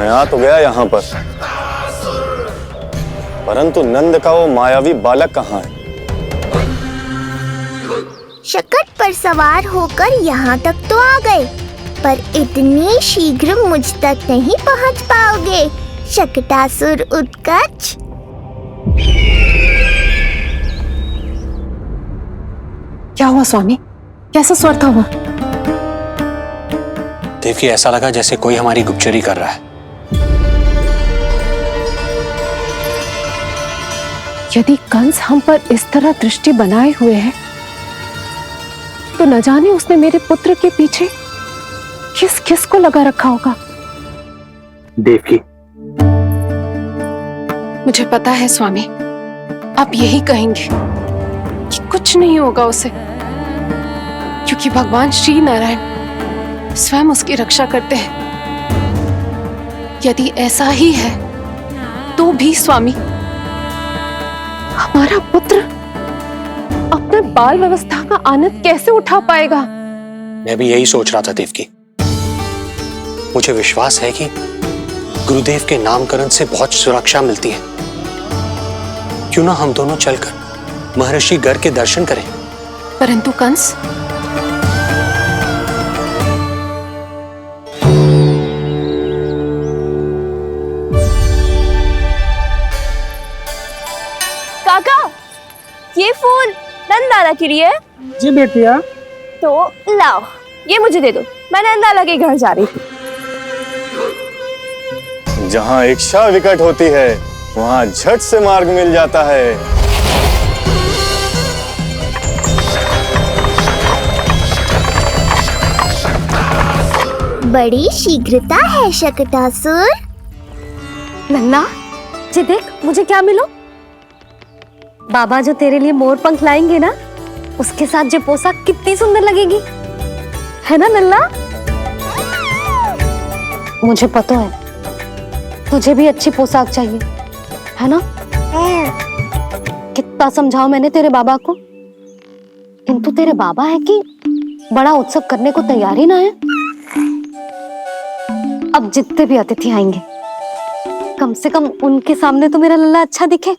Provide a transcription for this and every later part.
मैं आ तो गया यहाँ पर, परंतु नंद का वो मायावी बालक कहाँ है? शकट पर सवार होकर यहाँ तक तो आ गए, पर इतनी शीघ्र मुझ तक नहीं पहुँच पाओगे शकटासुर उत्कच। क्या हुआ स्वामी? कैसा स्वर था वो? देवकी, ऐसा लगा जैसे कोई हमारी गुप्तचरी कर रहा है। यदि कंस हम पर इस तरह दृष्टि बनाए हुए है, तो न जाने उसने मेरे पुत्र के पीछे किस किस को लगा रखा होगा। देवकी, मुझे पता है स्वामी, आप यही कहेंगे कि कुछ नहीं होगा उसे, क्योंकि भगवान श्री नारायण स्वयं उसकी रक्षा करते हैं। यदि ऐसा ही है तो भी स्वामी, हमारा पुत्र अपने बाल व्यवस्था का आनंद कैसे उठा पाएगा? मैं भी यही सोच रहा था देवकी। मुझे विश्वास है कि गुरुदेव के नामकरण से बहुत सुरक्षा मिलती है। क्यों ना हम दोनों चलकर महर्षि गर्ग के दर्शन करें? परंतु कंस, काका, ये फूल नंदाला के लिए है। जी बेटिया। तो लाओ, ये मुझे दे दो, मैं नंदाला के घर जा रही थी। जहाँ इच्छा विकट होती है, वहाँ झट से मार्ग मिल जाता है। बड़ी शीघ्रता है शकटासुर। नन्ना, जी देख मुझे क्या मिलो। बाबा जो तेरे लिए मोर पंख लाएंगे ना, उसके साथ जो पोशाक कितनी सुंदर लगेगी, है ना नन्ना? मुझे पता है तुझे भी अच्छी पोशाक चाहिए, है ना? कितना समझाओ मैंने तेरे बाबा को, किंतु तेरे बाबा है कि बड़ा उत्सव करने को तैयार ही ना है। अब जितने भी अतिथि आएंगे, कम से कम उनके सामने तो मेरा लल्ला अच्छा दिखे।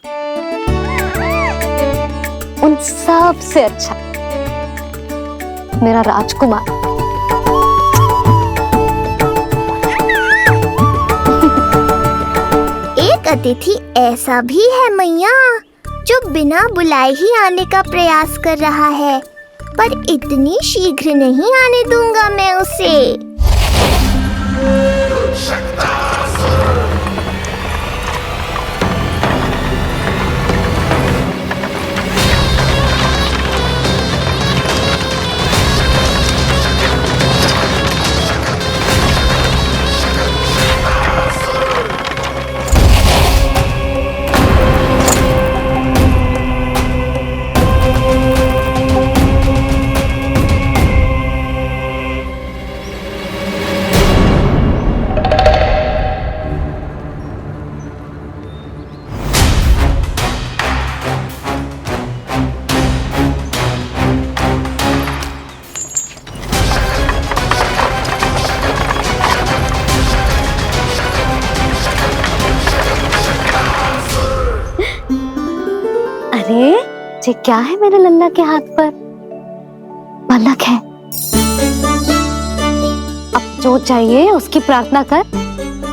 उन सब से अच्छा मेरा राजकुमार। एक अतिथि ऐसा भी है मैया, जो बिना बुलाए ही आने का प्रयास कर रहा है, पर इतनी शीघ्र नहीं आने दूंगा मैं उसे। ये क्या है मेरे लल्ला के हाथ पर? बालक है। अब जो चाहिए उसकी प्रार्थना कर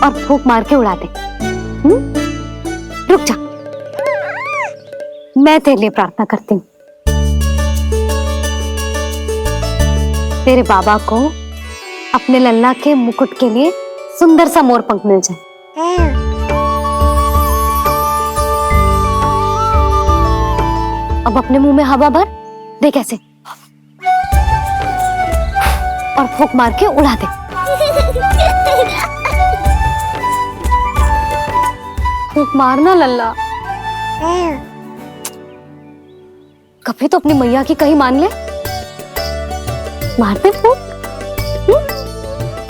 और फूंक मार के उड़ा दे। रुक जा, मैं तेरे लिए प्रार्थना करती हूँ। तेरे बाबा को अपने लल्ला के मुकुट के लिए सुंदर सा मोर पंख मिल जाए। अब अपने मुंह में हवा भर दे कैसे, और फूंक मार के उड़ा दे। फूंक मारना लल्ला, कभी तो अपनी मैया की कहीं मान ले। मारते फूंक।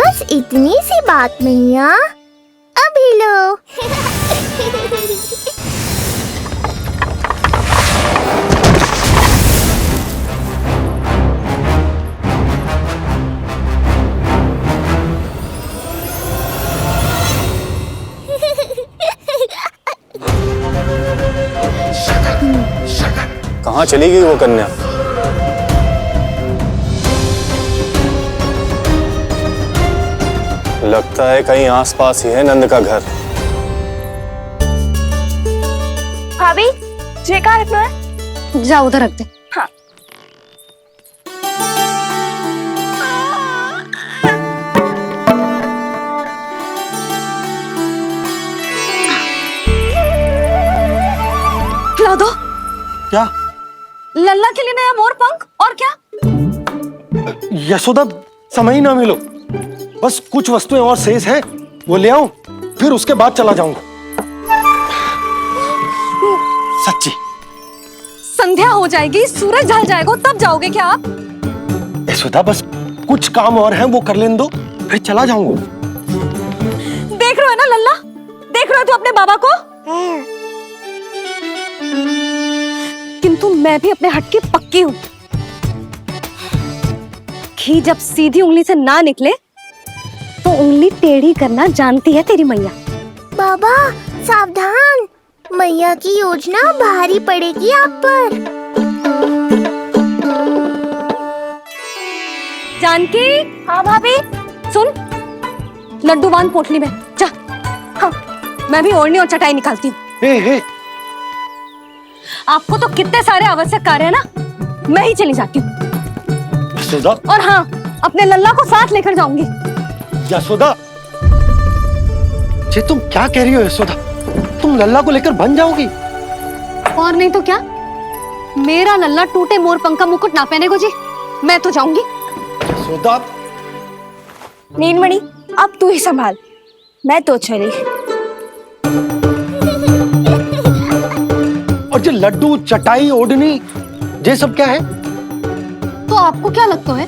बस इतनी सी बात मैया, अभी लो। कहाँ चली गई वो कन्या? लगता है कहीं आसपास ही है नंद का घर। भाभी ये कहाँ रखना है? जा उधर रख दे। हाँ। खिला दो। क्या? लल्ला के लिए नया मोर पंख और क्या? यशोदा, समय ही ना मिलो, बस कुछ वस्तुएं और शेष हैं, वो ले आऊं, फिर उसके बाद चला जाऊंगा। सच्ची। संध्या हो जाएगी, सूरज ढल जाएगा, तब जाओगे क्या आप? यशोदा, बस कुछ काम और हैं, वो कर लेने दो, फिर चला जाऊंगा। देख रहे हो ना लल्ला, देख रहे हो तू अपने बाबा को? किंतु मैं भी अपने हट की पक्की हूं। घी जब सीधी उंगली से ना निकले तो उंगली टेढ़ी करना जानती है तेरी मैया। बाबा सावधान, मैया की योजना भारी पड़ेगी आप पर। जानकी। हाँ भाभी। सुन, लड्डू बांध पोटली में, जा। हाँ, मैं भी ओढ़नी और चटाई निकालती हूँ। आपको तो कितने सारे आवश्यक कार्य है ना, मैं ही चली जाती हूँ। यशोदा। और हाँ, अपने लल्ला को साथ लेकर जाऊंगी। यशोदा, ये तुम क्या कह रही हो यशोदा? तुम लल्ला को लेकर बन जाओगी? और नहीं तो क्या, मेरा लल्ला टूटे मोर पंख का मुकुट ना पहने को जी, मैं तो जाऊंगी। यशोदा। नीलमणि अब तू ही संभाल, मैं तो चली। और ये लड्डू, चटाई, ओढ़नी, ये सब क्या है? तो आपको क्या लगता है,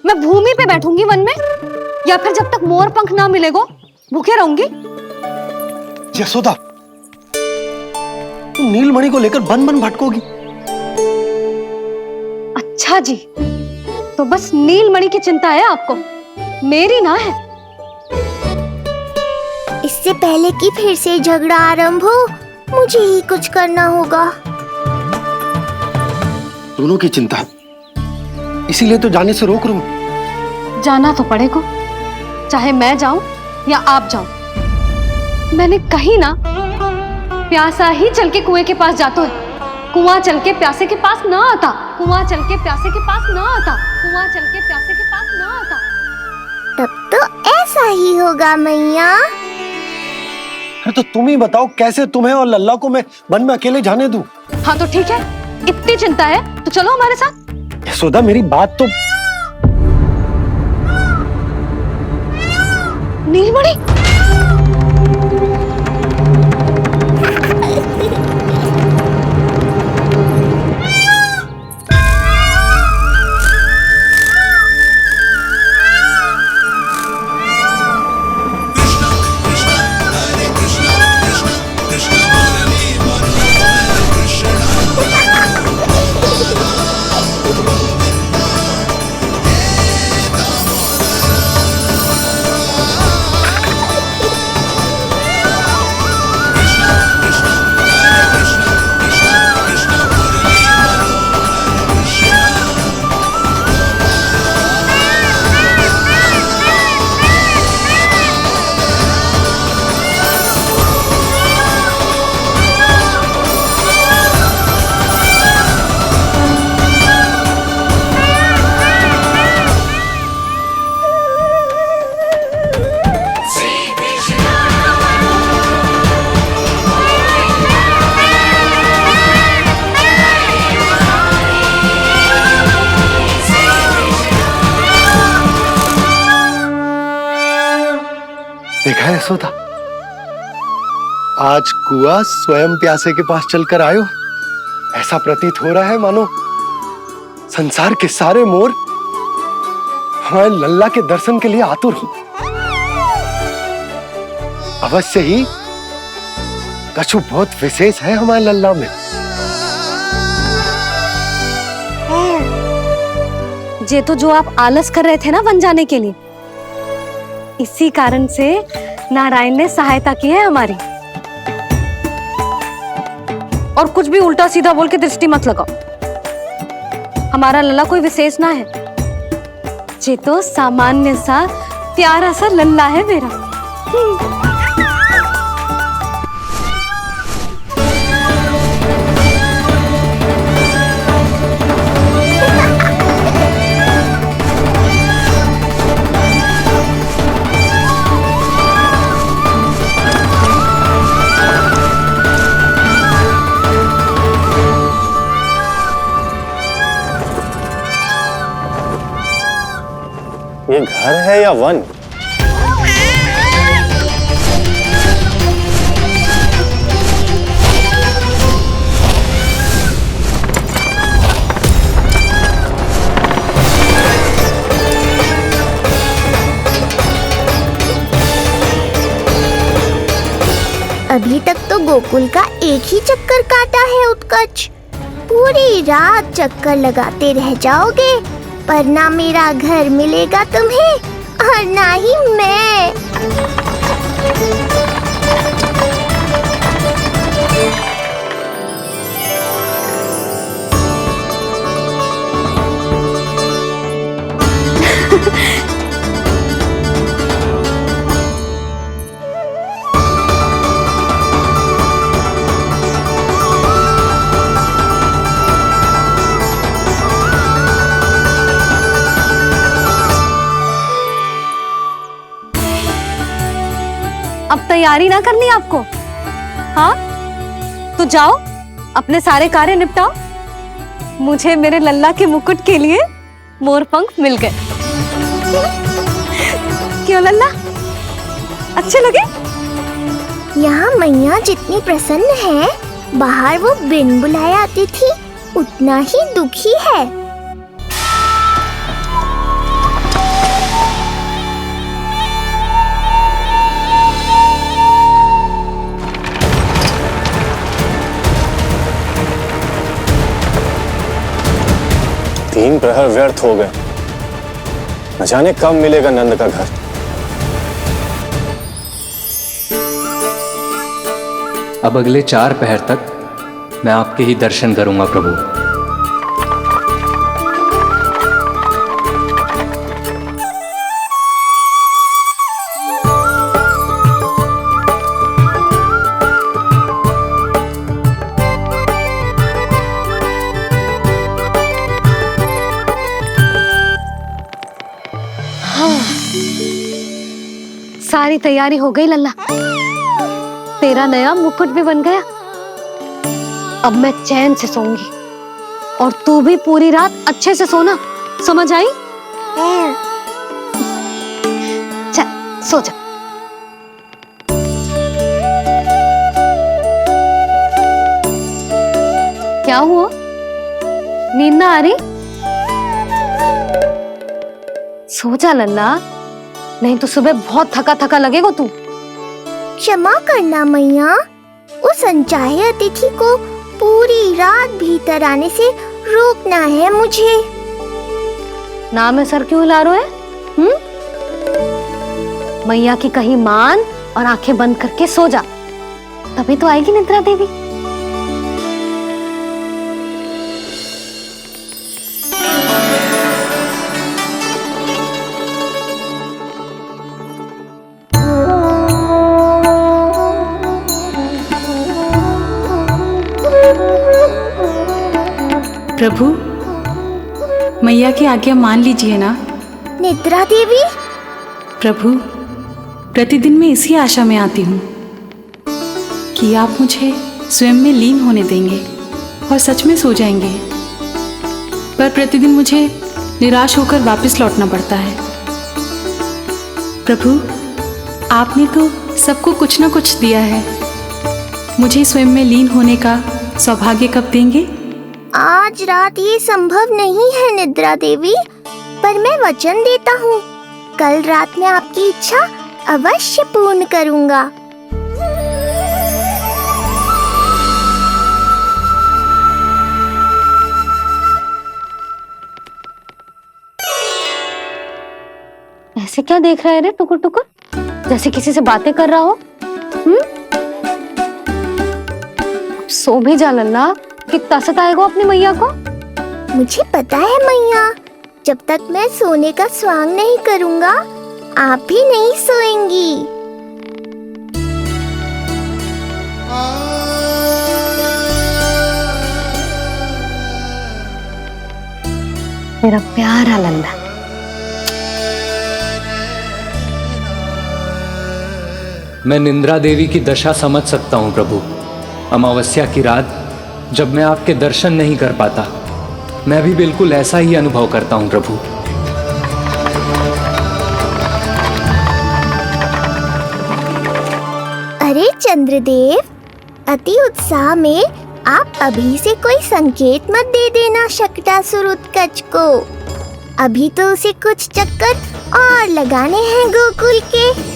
मैं भूमि पे बैठूंगी वन में, या फिर जब तक मोर पंख ना मिलेगो भूखे रहूंगी? यशोदा, तुम नीलमणि को लेकर बन बन भटकोगी। अच्छा जी, तो बस नीलमणि की चिंता है आपको, मेरी ना है। इससे पहले कि फिर से झगड़ा आरंभ हो, मुझे ही कुछ करना होगा। दोनों की चिंता है, इसीलिए तो जाने से रोक रहा हूं। जाना तो पड़ेगा, चाहे मैं जाऊं या आप जाओ। मैंने कहीं ना प्यासा ही चल के कुएं के पास जाता है, कुआं चल के प्यासे के पास ना आता, कुआं चल के प्यासे के पास ना आता, कुआं चल के प्यासे के पास ना आता। तब तो ऐसा ही होगा मैया। अरे तो तुम ही बताओ, कैसे तुम्हें और लल्ला को मैं वन में अकेले जाने दूं? हाँ तो ठीक है, इतनी चिंता है तो चलो हमारे साथ। यशोदा, मेरी बात तो। नीलमणि, देखा है यशोदा, आज कुआं स्वयं प्यासे के पास चलकर आयो। ऐसा प्रतीत हो रहा है मानो संसार के सारे मोर हमारे लल्ला के दर्शन के लिए आतुर हो। अवश्य ही कछु बहुत विशेष है हमारे लल्ला में। ये तो जो आप आलस कर रहे थे ना वन जाने के लिए, इसी कारण से नारायण ने सहायता की है हमारी। और कुछ भी उल्टा सीधा बोल के दृष्टि मत लगाओ। हमारा लल्ला कोई विशेष ना है, ये तो सामान्य सा प्यारा सा लल्ला है मेरा। ये घर है या वन? अभी तक तो गोकुल का एक ही चक्कर काटा है उत्कर्ष। पूरी रात चक्कर लगाते रह जाओगे, पर ना मेरा घर मिलेगा तुम्हें और ना ही मैं। अब तैयारी ना करनी आपको? हाँ, तो जाओ अपने सारे कार्य निपटाओ। मुझे मेरे लल्ला के मुकुट के लिए मोर पंख मिल गए। क्यों लल्ला, अच्छे लगे? यहाँ मैया जितनी प्रसन्न है, बाहर वो बिन बुलाए आती थी उतना ही दुखी है। तीन प्रहर व्यर्थ हो गए। न जाने कब मिलेगा नंद का घर। अब अगले 4 पहर तक मैं आपके ही दर्शन करूंगा प्रभु। सारी तैयारी हो गई लल्ला, तेरा नया मुकुट भी बन गया। अब मैं चैन से सोऊंगी और तू भी पूरी रात अच्छे से सोना, समझ आई? चल सो जा। क्या हुआ, नींद ना आ रही? सो जा लल्ला, नहीं तो सुबह बहुत थका थका लगेगा तू। क्षमा करना मैया, उस अनचाहे अतिथि को पूरी रात भीतर आने से रोकना है मुझे। नाम में सर क्यों हिला रहे है? मैया की कहीं मान और आंखें बंद करके सो जा, तभी तो आएगी निद्रा देवी। प्रभु, मैया की आज्ञा मान लीजिए ना। निद्रा देवी? प्रभु, प्रतिदिन मैं इसी आशा में आती हूँ कि आप मुझे स्वयं में लीन होने देंगे और सच में सो जाएंगे, पर प्रतिदिन मुझे निराश होकर वापस लौटना पड़ता है। प्रभु, आपने तो सबको कुछ ना कुछ दिया है, मुझे स्वयं में लीन होने का सौभाग्य कब देंगे? आज रात ये संभव नहीं है निद्रा देवी, पर मैं वचन देता हूँ कल रात में आपकी इच्छा अवश्य पूर्ण करूँगा। ऐसे क्या देख रहा है रे टुकुर टुकुर, जैसे किसी से बातें कर रहा हो? सो भी जा लल्ला, कितना सताएगा अपनी मैया को। मुझे पता है मैया, जब तक मैं सोने का स्वांग नहीं करूँगा आप भी नहीं सोएंगी। मेरा प्यारा लल्ला। मैं निंद्रा देवी की दशा समझ सकता हूँ प्रभु। अमावस्या की रात जब मैं आपके दर्शन नहीं कर पाता, मैं भी बिल्कुल ऐसा ही अनुभव करता हूँ प्रभु। अरे चंद्रदेव, अति उत्साह में आप अभी से कोई संकेत मत दे देना शकटासुर उत्कच को। अभी तो उसे कुछ चक्कर और लगाने हैं गोकुल के।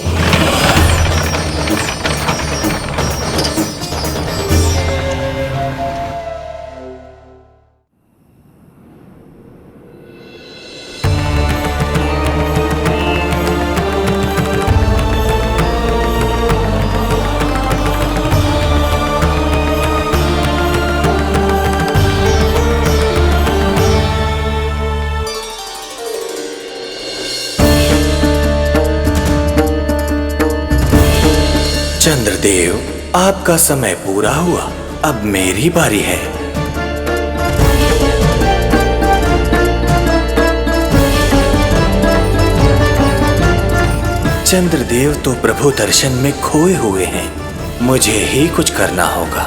चंद्रदेव, आपका समय पूरा हुआ, अब मेरी बारी है। चंद्रदेव तो प्रभु दर्शन में खोए हुए हैं, मुझे ही कुछ करना होगा।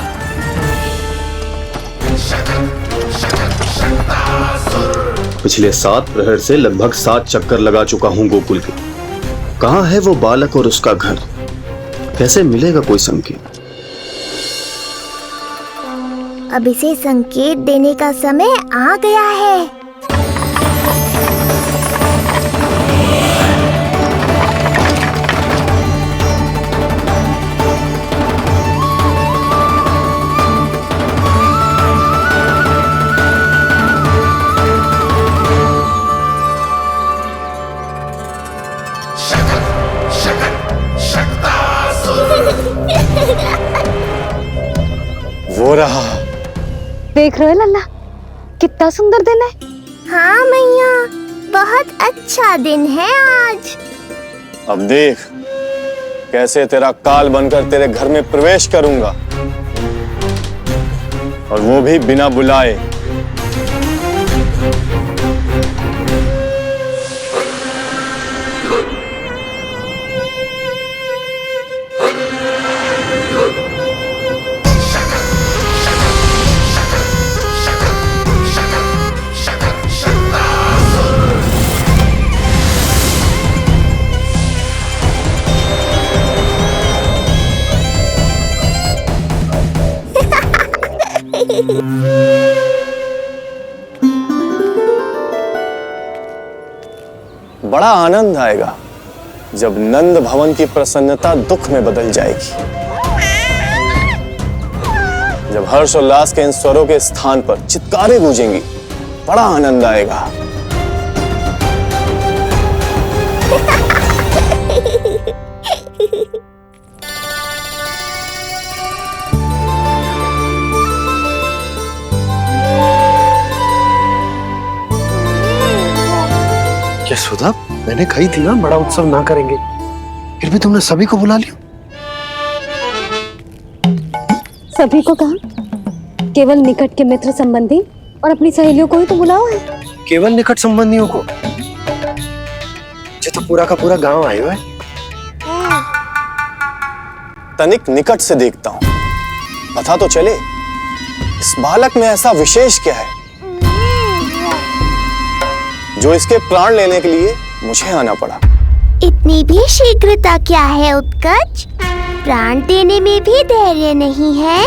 पिछले 7 प्रहर से लगभग 7 चक्कर लगा चुका हूँ गोकुल के। कहाँ है वो बालक और उसका घर? कैसे मिलेगा कोई संकेत? अब इसे संकेत देने का समय आ गया है। वो रहा। देख रहे हो लल्ला, कितना सुंदर दिन है। हाँ मैया, बहुत अच्छा दिन है आज। अब देख कैसे तेरा काल बनकर तेरे घर में प्रवेश करूंगा, और वो भी बिना बुलाए। बड़ा आनंद आएगा जब नंद भवन की प्रसन्नता दुख में बदल जाएगी, जब हर्षोल्लास के इन स्वरों के स्थान पर चित्कारें गूंजेंगी। बड़ा आनंद आएगा। यशोदा, मैंने कही थी ना बड़ा उत्सव ना करेंगे, फिर भी तुमने सभी को बुला लिया। सभी को कहा? केवल निकट के मित्र संबंधी और अपनी सहेलियों को ही तो बुलाओ है। केवल निकट संबंधियों को? ये तो पूरा का पूरा गांव आया है। तनिक निकट से देखता हूं, पता तो चले इस बालक में ऐसा विशेष क्या है जो इसके प्राण लेने के लिए मुझे आना पड़ा। इतनी भी शीघ्रता क्या है उत्कच? प्राण देने में भी धैर्य नहीं है।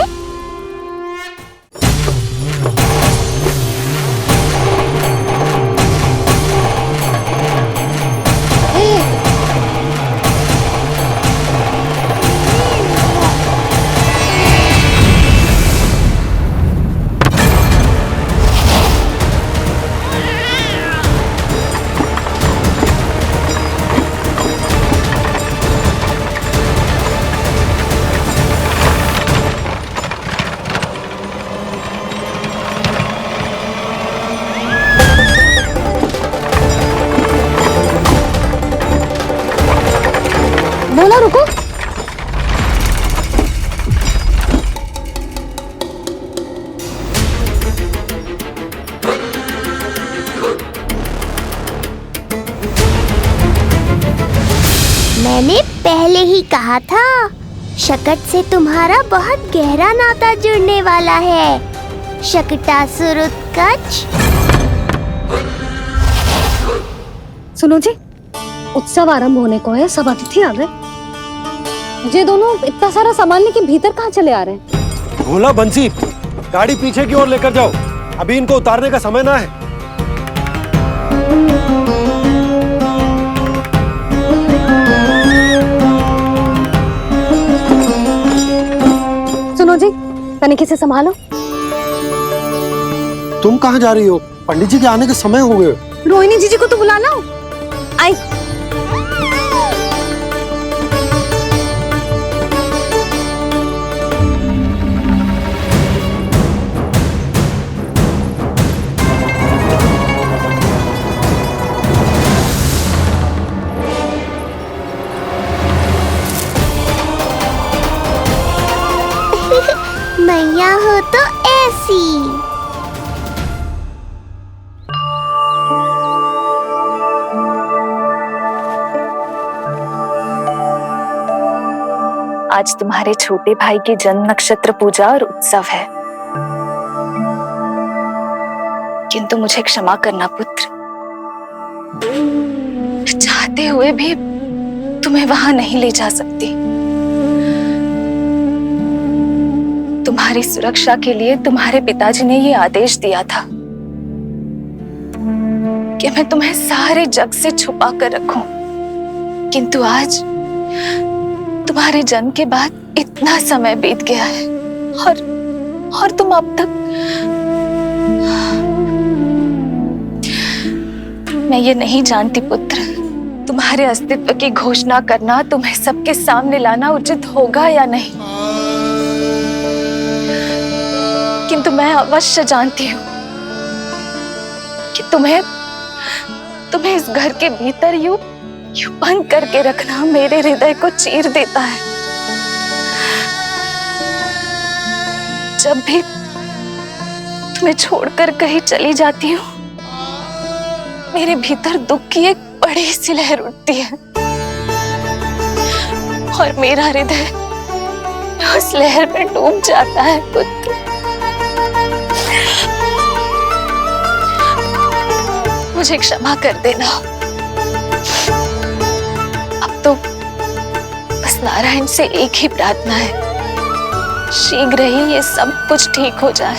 मैंने पहले ही कहा था, शकट से तुम्हारा बहुत गहरा नाता जुड़ने वाला है। शकटासुर उत्कच। सुनो जी, उत्सव आरंभ होने को है, सब अतिथि आ गए। ये दोनों इतना सारा सामान लेके भीतर कहाँ चले आ रहे हैं? भोला बंसी, गाड़ी पीछे की ओर लेकर जाओ, अभी इनको उतारने का समय ना है। सुनो जी, तनिके से संभालो। तुम कहाँ जा रही हो? पंडित जी के आने के समय हो गए। रोहिणी जीजी को तो बुला लो। आई। मैया हो तो ऐसी। आज तुम्हारे छोटे भाई की जन्म नक्षत्र पूजा और उत्सव है, किंतु मुझे क्षमा करना पुत्र, चाहते हुए भी तुम्हें वहां नहीं ले जा सकती। तुम्हारी सुरक्षा के लिए तुम्हारे पिताजी ने ये आदेश दिया था कि मैं तुम्हें सारे जग से छुपा कर रखूं, किंतु आज तुम्हारे जन्म के बाद इतना समय बीत गया है और तुम अब तक। मैं ये नहीं जानती पुत्र, तुम्हारे अस्तित्व की घोषणा करना, तुम्हें सबके सामने लाना उचित होगा या नहीं, किंतु मैं अवश्य जानती हूँ कि तुम्हें इस घर के भीतर यूं बंद करके रखना मेरे हृदय को चीर देता है। जब भी तुम्हें छोड़कर कहीं चली जाती हूँ, मेरे भीतर दुख की एक बड़ी सी लहर उठती है और मेरा हृदय उस लहर में डूब जाता है पुत्र। मुझे क्षमा कर देना। अब तो बस नारायण से एक ही प्रार्थना है, शीघ्र ही ये सब कुछ ठीक हो जाए।